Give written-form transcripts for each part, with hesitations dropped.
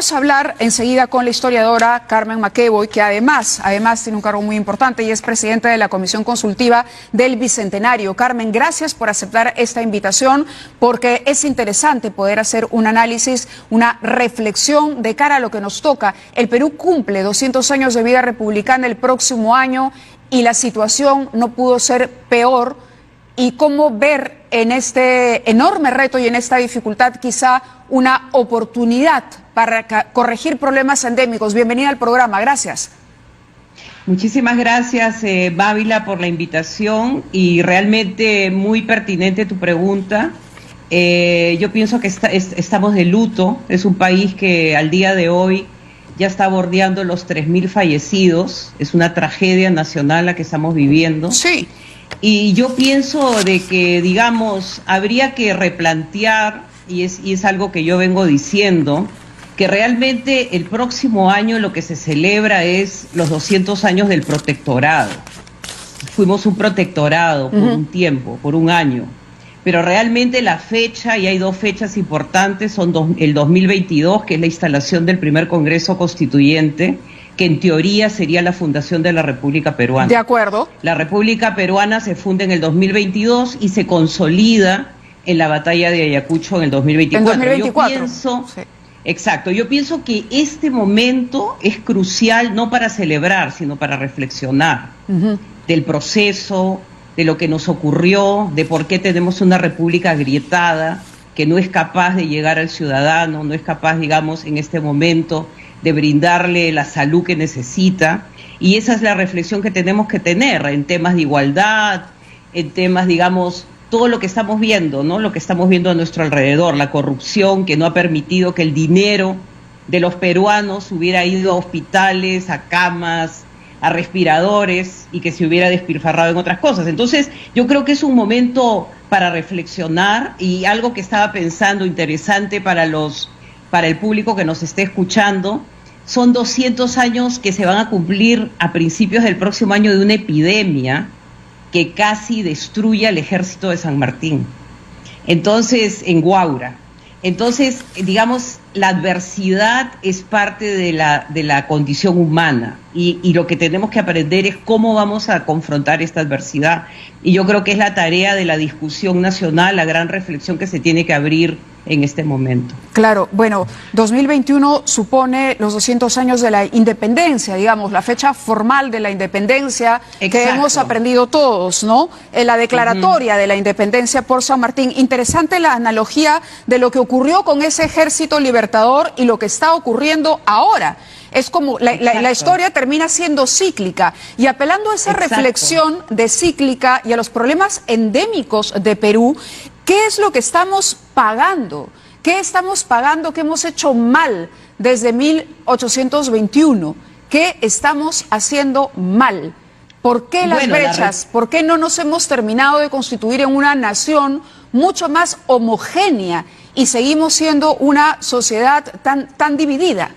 Vamos a hablar enseguida con la historiadora Carmen McEvoy, que además tiene un cargo muy importante y es presidenta de la Comisión Consultiva del Bicentenario. Carmen, gracias por aceptar esta invitación, porque es interesante poder hacer un análisis, una reflexión de cara a lo que nos toca. El Perú cumple 200 años de vida republicana el próximo año y la situación no pudo ser peor. Y cómo ver en este enorme reto y en esta dificultad quizá una oportunidad para corregir problemas endémicos. Bienvenida al programa, gracias. Muchísimas gracias, Bávila, por la invitación y realmente muy pertinente tu pregunta. Yo pienso que estamos de luto, es un país que al día de hoy ya está bordeando los 3.000 fallecidos, es una tragedia nacional la que estamos viviendo. Sí. Y yo pienso de que, digamos, habría que replantear, y es algo que yo vengo diciendo, que realmente el próximo año lo que se celebra es los 200 años del protectorado. Fuimos un protectorado por un tiempo, por un año, pero realmente la fecha, y hay dos fechas importantes, son el 2022, que es la instalación del primer Congreso Constituyente, que en teoría sería la fundación de la República Peruana. De acuerdo. La República Peruana se funda en el 2022 y se consolida en la batalla de Ayacucho en el 2024. En 2024. Yo pienso, sí. Exacto, yo pienso que este momento es crucial no para celebrar, sino para reflexionar del proceso, de lo que nos ocurrió, de por qué tenemos una república agrietada, que no es capaz de llegar al ciudadano, no es capaz, digamos, en este momento de brindarle la salud que necesita, y esa es la reflexión que tenemos que tener en temas de igualdad, en temas, digamos, todo lo que estamos viendo, ¿no? Lo que estamos viendo a nuestro alrededor, la corrupción que no ha permitido que el dinero de los peruanos hubiera ido a hospitales, a camas, a respiradores, y que se hubiera despilfarrado en otras cosas. Entonces, yo creo que es un momento para reflexionar, y algo que estaba pensando interesante para el público que nos esté escuchando, son 200 años que se van a cumplir a principios del próximo año de una epidemia que casi destruye al ejército de San Martín. Entonces, en Huaura. Entonces, digamos, la adversidad es parte de la condición humana, y lo que tenemos que aprender es cómo vamos a confrontar esta adversidad. Y yo creo que es la tarea de la discusión nacional, la gran reflexión que se tiene que abrir en este momento. Claro, bueno, 2021 supone los 200 años de la independencia, digamos, la fecha formal de la independencia. Exacto. Que hemos aprendido todos, ¿no? En la declaratoria de la independencia por San Martín. Interesante la analogía de lo que ocurrió con ese ejército libertador y lo que está ocurriendo ahora. Es como la historia termina siendo cíclica, y apelando a esa reflexión de cíclica y a los problemas endémicos de Perú, ¿qué es lo que estamos pagando? ¿Qué estamos pagando? ¿Qué hemos hecho mal desde 1821? ¿Qué estamos haciendo mal? ¿Por qué las brechas? ¿Por qué no nos hemos terminado de constituir en una nación mucho más homogénea y seguimos siendo una sociedad tan dividida?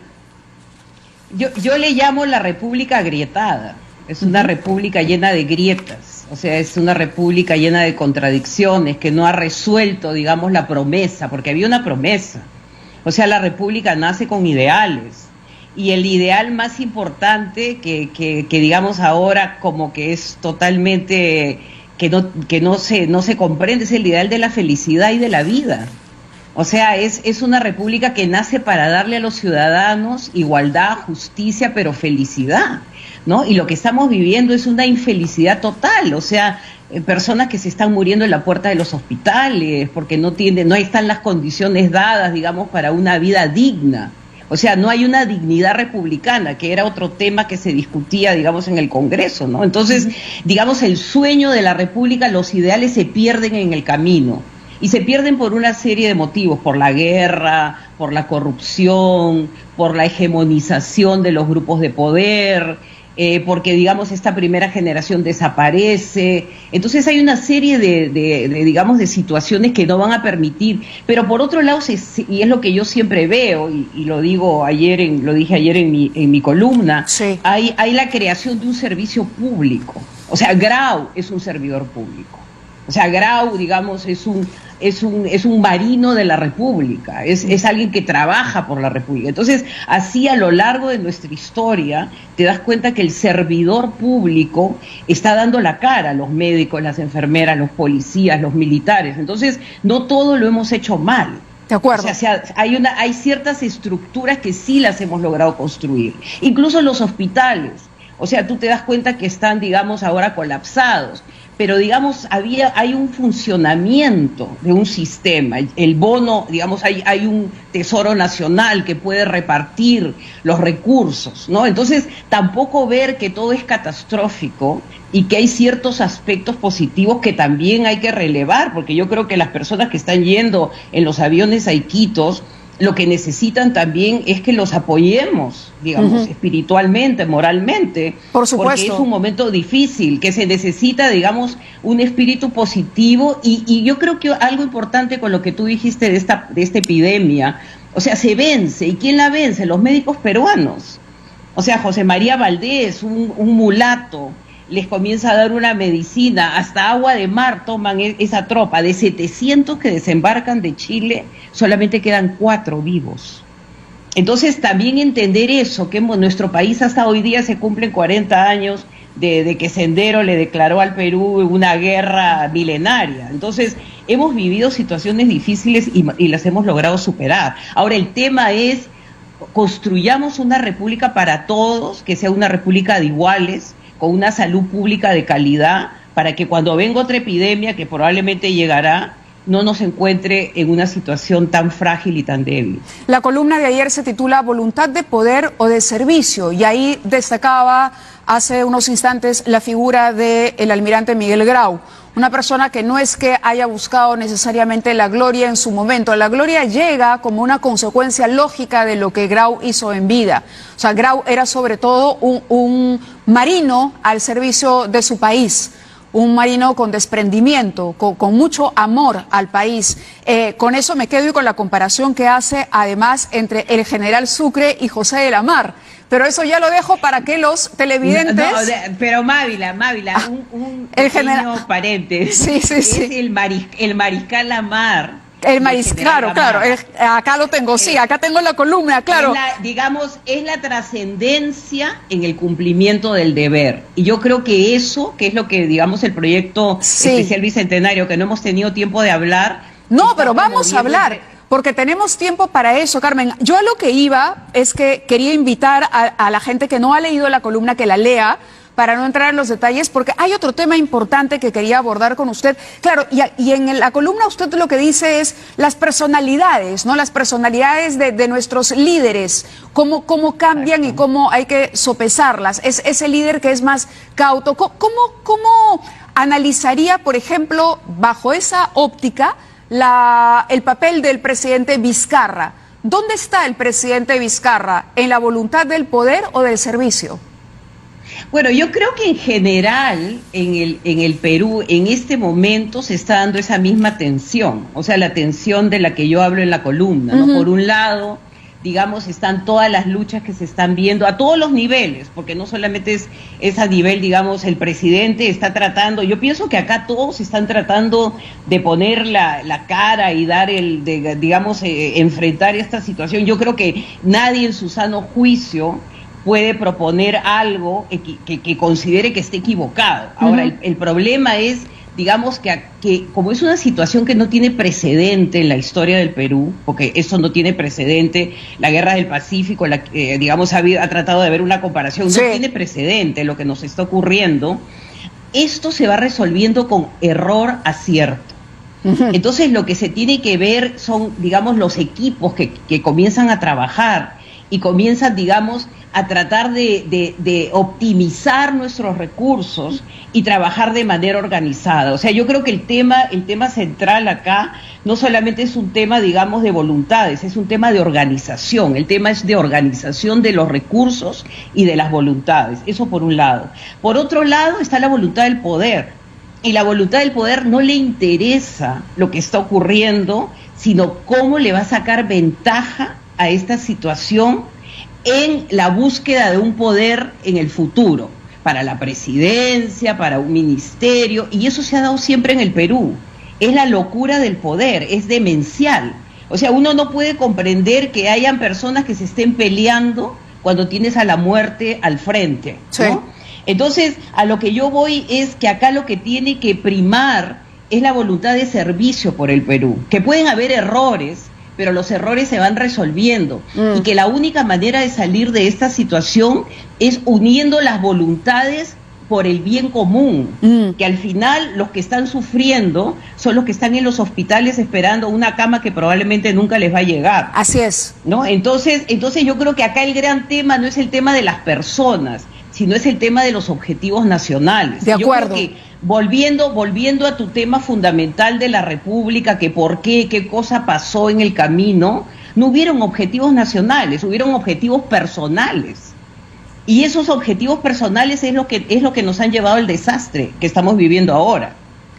Yo le llamo la república agrietada. Es una república llena de grietas, o sea, es una república llena de contradicciones, que no ha resuelto, digamos, la promesa, porque había una promesa. O sea, la república nace con ideales, y el ideal más importante que digamos ahora como que es totalmente, que no se comprende, es el ideal de la felicidad y de la vida. O sea, es una república que nace para darle a los ciudadanos igualdad, justicia, pero felicidad, ¿no? Y lo que estamos viviendo es una infelicidad total, o sea, personas que se están muriendo en la puerta de los hospitales porque no están las condiciones dadas, digamos, para una vida digna. O sea, no hay una dignidad republicana, que era otro tema que se discutía, digamos, en el Congreso, ¿no? Entonces, digamos, el sueño de la república, los ideales se pierden en el camino. Y se pierden por una serie de motivos, por la guerra, por la corrupción, por la hegemonización de los grupos de poder, porque, digamos, esta primera generación desaparece. Entonces hay una serie digamos, de situaciones que no van a permitir. Pero por otro lado, y es lo que yo siempre veo, y lo digo lo dije ayer en mi columna, sí. Hay la creación de un servicio público. O sea, Grau es un servidor público. O sea, Grau, digamos, es es un marino de la República, es alguien que trabaja por la República. Entonces, así a lo largo de nuestra historia, te das cuenta que el servidor público está dando la cara, los médicos, las enfermeras, los policías, los militares. Entonces, no todo lo hemos hecho mal. De acuerdo. O sea, hay ciertas estructuras que sí las hemos logrado construir. Incluso los hospitales. O sea, tú te das cuenta que están, digamos, ahora colapsados. Pero, digamos, hay un funcionamiento de un sistema. El bono, digamos, hay un tesoro nacional que puede repartir los recursos, ¿no? Entonces, tampoco ver que todo es catastrófico y que hay ciertos aspectos positivos que también hay que relevar, porque yo creo que las personas que están yendo en los aviones a Iquitos, lo que necesitan también es que los apoyemos, digamos, espiritualmente, moralmente. Por supuesto. Porque es un momento difícil, que se necesita, digamos, un espíritu positivo. Y yo creo que algo importante con lo que tú dijiste de esta epidemia, o sea, se vence. ¿Y quién la vence? Los médicos peruanos. O sea, José María Valdés, un mulato, les comienza a dar una medicina, hasta agua de mar toman esa tropa. De 700 que desembarcan de Chile, solamente quedan 4 vivos. Entonces también entender eso, que en nuestro país hasta hoy día se cumplen 40 años de que Sendero le declaró al Perú una guerra milenaria. Entonces hemos vivido situaciones difíciles y las hemos logrado superar. Ahora el tema es, construyamos una república para todos, que sea una república de iguales, con una salud pública de calidad, para que cuando venga otra epidemia, que probablemente llegará, no nos encuentre en una situación tan frágil y tan débil. La columna de ayer se titula Voluntad de poder o de servicio, y ahí destacaba hace unos instantes la figura del almirante Miguel Grau, una persona que no es que haya buscado necesariamente la gloria en su momento. La gloria llega como una consecuencia lógica de lo que Grau hizo en vida. O sea, Grau era sobre todo un marino al servicio de su país, un marino con desprendimiento, con mucho amor al país. Con eso me quedo y con la comparación que hace además entre el general Sucre y José de la Mar. Pero eso ya lo dejo para que los televidentes... Pero Mávila, un pequeño paréntesis. Sí. Es el mariscal Lamar. Claro, acá lo tengo, sí, acá tengo la columna, claro. Es la trascendencia en el cumplimiento del deber. Y yo creo que eso, que es lo que, digamos, el proyecto especial bicentenario, que no hemos tenido tiempo de hablar... No, pero vamos a hablar... Porque tenemos tiempo para eso, Carmen. Yo a lo que iba es que quería invitar a la gente que no ha leído la columna que la lea, para no entrar en los detalles, porque hay otro tema importante que quería abordar con usted. Claro, y en la columna usted lo que dice es las personalidades, ¿no? Las personalidades de nuestros líderes, cómo cambian y cómo hay que sopesarlas. Es ese líder que es más cauto. ¿Cómo analizaría, por ejemplo, bajo esa óptica, el papel del presidente Vizcarra? ¿Dónde está el presidente Vizcarra? ¿En la voluntad del poder o del servicio? Bueno, yo creo que en general en el Perú en este momento se está dando esa misma tensión, o sea, la tensión de la que yo hablo en la columna, ¿no? Por un lado, digamos, están todas las luchas que se están viendo a todos los niveles, porque no solamente es a nivel, digamos, el presidente está tratando, yo pienso que acá todos están tratando de poner la cara y dar enfrentar esta situación. Yo creo que nadie en su sano juicio puede proponer algo que considere que esté equivocado. Ahora, el problema es, digamos, que como es una situación que no tiene precedente en la historia del Perú, porque eso no tiene precedente, la guerra del Pacífico, digamos, ha tratado de haber una comparación, no tiene precedente lo que nos está ocurriendo, esto se va resolviendo con error-acierto. Entonces, lo que se tiene que ver son, digamos, los equipos que comienzan a trabajar y comienzan, digamos, a tratar de optimizar nuestros recursos y trabajar de manera organizada. O sea, yo creo que el tema central acá no solamente es un tema, digamos, de voluntades, es un tema de organización. El tema es de organización de los recursos y de las voluntades. Eso por un lado. Por otro lado está la voluntad del poder. Y la voluntad del poder no le interesa lo que está ocurriendo, sino cómo le va a sacar ventaja a esta situación en la búsqueda de un poder en el futuro, para la presidencia, para un ministerio, y eso se ha dado siempre en el Perú. es la locura del poder, es demencial. O sea, uno no puede comprender que hayan personas que se estén peleando cuando tienes a la muerte al frente, ¿no? Sí. Entonces, a lo que yo voy es que acá lo que tiene que primar es la voluntad de servicio por el Perú, que pueden haber errores, pero los errores se van resolviendo y que la única manera de salir de esta situación es uniendo las voluntades por el bien común, que al final los que están sufriendo son los que están en los hospitales esperando una cama que probablemente nunca les va a llegar. Así es. ¿No? Entonces yo creo que acá el gran tema no es el tema de las personas, sino es el tema de los objetivos nacionales. De acuerdo. Yo creo que volviendo a tu tema fundamental de la República, que por qué cosa pasó en el camino, no hubieron objetivos nacionales, hubieron objetivos personales. Y esos objetivos personales es lo que nos han llevado al desastre que estamos viviendo ahora.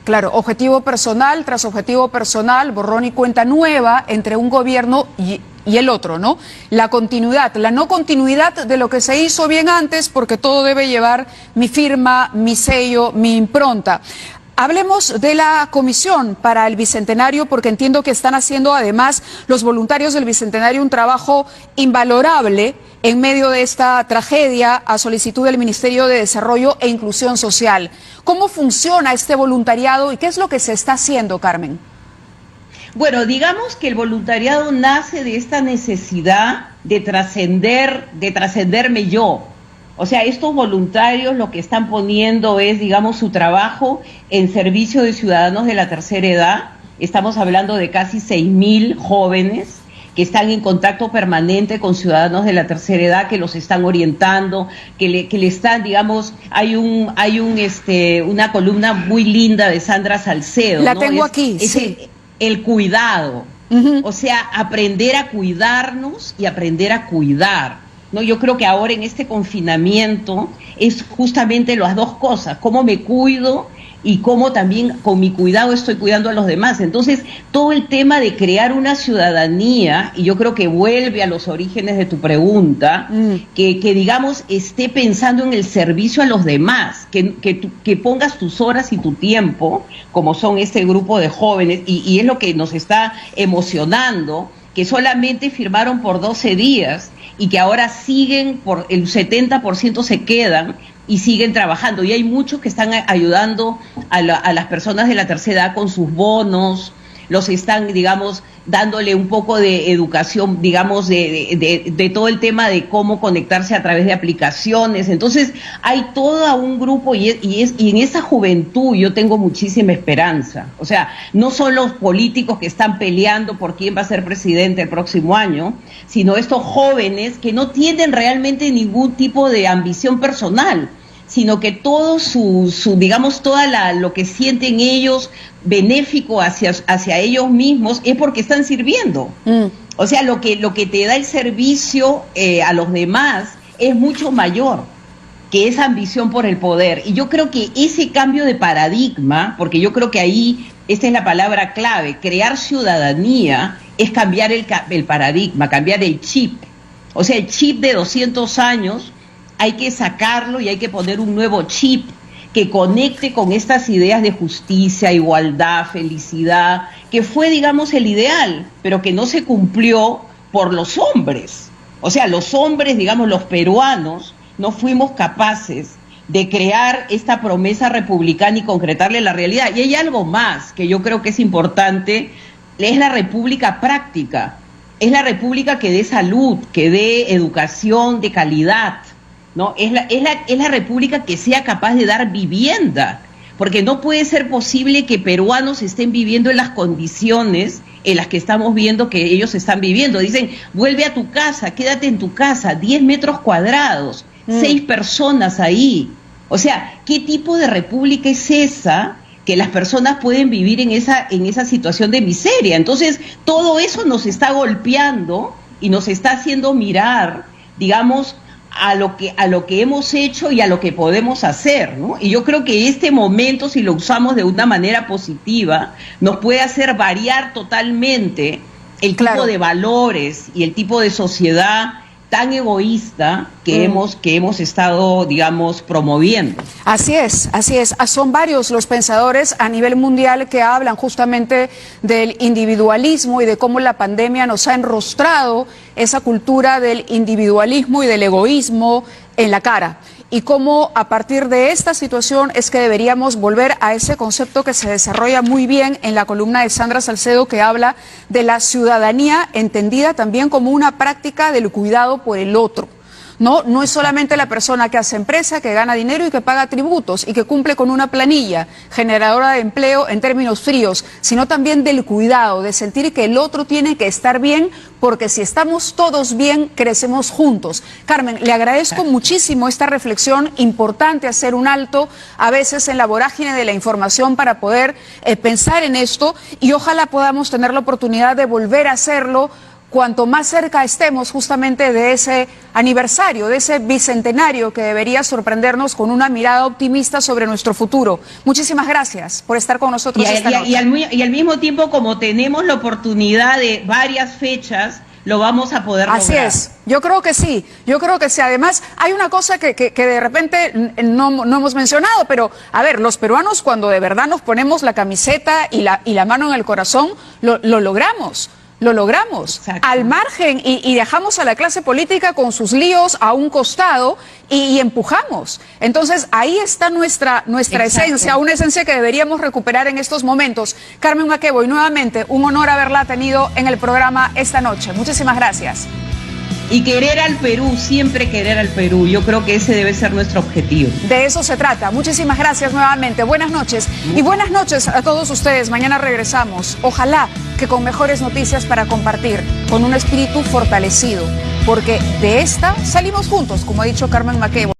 Claro, objetivo personal tras objetivo personal, borrón y cuenta nueva entre un gobierno y el otro, ¿no? La continuidad, la no continuidad de lo que se hizo bien antes, porque todo debe llevar mi firma, mi sello, mi impronta. Hablemos de la comisión para el Bicentenario, porque entiendo que están haciendo además los voluntarios del Bicentenario un trabajo invalorable en medio de esta tragedia a solicitud del Ministerio de Desarrollo e Inclusión Social. ¿Cómo funciona este voluntariado y qué es lo que se está haciendo, Carmen? Bueno, digamos que el voluntariado nace de esta necesidad de trascenderme yo. O sea, estos voluntarios lo que están poniendo es, digamos, su trabajo en servicio de ciudadanos de la tercera edad. Estamos hablando de casi 6.000 jóvenes que están en contacto permanente con ciudadanos de la tercera edad, que los están orientando, que le están, digamos, hay una columna muy linda de Sandra Salcedo. La tengo aquí, sí. El cuidado, o sea, aprender a cuidarnos y aprender a cuidar, ¿no? Yo creo que ahora en este confinamiento es justamente las dos cosas, cómo me cuido y cómo también con mi cuidado estoy cuidando a los demás. Entonces, todo el tema de crear una ciudadanía, y yo creo que vuelve a los orígenes de tu pregunta, que digamos, esté pensando en el servicio a los demás, que pongas tus horas y tu tiempo, como son este grupo de jóvenes, y es lo que nos está emocionando, que solamente firmaron por 12 días y que ahora siguen, por el 70% se quedan y siguen trabajando. Y hay muchos que están ayudando a las personas de la tercera edad con sus bonos, los están, digamos, dándole un poco de educación, digamos, de todo el tema de cómo conectarse a través de aplicaciones. Entonces, hay todo un grupo y en esa juventud yo tengo muchísima esperanza. O sea, no son los políticos que están peleando por quién va a ser presidente el próximo año, sino estos jóvenes que no tienen realmente ningún tipo de ambición personal, sino que todo digamos, lo que sienten ellos benéfico hacia ellos mismos es porque están sirviendo. O sea, lo que te da el servicio a los demás es mucho mayor que esa ambición por el poder. Y yo creo que ese cambio de paradigma, porque yo creo que ahí, esta es la palabra clave, crear ciudadanía es cambiar el paradigma, cambiar el chip. O sea, el chip de 200 años hay que sacarlo y hay que poner un nuevo chip que conecte con estas ideas de justicia, igualdad, felicidad, que fue, digamos, el ideal, pero que no se cumplió por los hombres. O sea, los hombres, digamos, los peruanos, no fuimos capaces de crear esta promesa republicana y concretarle la realidad. Y hay algo más que yo creo que es importante, es la república práctica, es la república que dé salud, que dé educación de calidad, ¿no? Es la república que sea capaz de dar vivienda, porque no puede ser posible que peruanos estén viviendo en las condiciones en las que estamos viendo que ellos están viviendo. Dicen, vuelve a tu casa, quédate en tu casa, 10 metros cuadrados, 6 personas ahí. O sea, ¿qué tipo de república es esa que las personas pueden vivir en esa situación de miseria? Entonces, todo eso nos está golpeando y nos está haciendo mirar, digamos, a lo que hemos hecho y a lo que podemos hacer, ¿no? Y yo creo que este momento, si lo usamos de una manera positiva, nos puede hacer variar totalmente el tipo de valores y el tipo de sociedad tan egoísta que hemos estado, digamos, promoviendo. Así es, así es. Son varios los pensadores a nivel mundial que hablan justamente del individualismo y de cómo la pandemia nos ha enrostrado esa cultura del individualismo y del egoísmo en la cara. Y cómo a partir de esta situación es que deberíamos volver a ese concepto que se desarrolla muy bien en la columna de Sandra Salcedo, que habla de la ciudadanía entendida también como una práctica del cuidado por el otro. No es solamente la persona que hace empresa, que gana dinero y que paga tributos y que cumple con una planilla generadora de empleo en términos fríos, sino también del cuidado, de sentir que el otro tiene que estar bien, porque si estamos todos bien, crecemos juntos. Carmen, le agradezco muchísimo esta reflexión, importante hacer un alto a veces en la vorágine de la información para poder pensar en esto, y ojalá podamos tener la oportunidad de volver a hacerlo cuanto más cerca estemos justamente de ese aniversario, de ese bicentenario que debería sorprendernos con una mirada optimista sobre nuestro futuro. Muchísimas gracias por estar con nosotros esta noche. Y al mismo tiempo, como tenemos la oportunidad de varias fechas, lo vamos a poder lograr. Así es, yo creo que sí, yo creo que sí. Además, hay una cosa que de repente no hemos mencionado, pero a ver, los peruanos cuando de verdad nos ponemos la camiseta y la mano en el corazón, lo logramos. Lo logramos, exacto, al margen, y dejamos a la clase política con sus líos a un costado y empujamos. Entonces ahí está nuestra esencia, una esencia que deberíamos recuperar en estos momentos. Carmen McEvoy, nuevamente un honor haberla tenido en el programa esta noche. Muchísimas gracias. Y querer al Perú, siempre querer al Perú. Yo creo que ese debe ser nuestro objetivo. De eso se trata. Muchísimas gracias nuevamente. Buenas noches. Y buenas noches a todos ustedes. Mañana regresamos. Ojalá que con mejores noticias para compartir, con un espíritu fortalecido, porque de esta salimos juntos, como ha dicho Carmen McEvoy.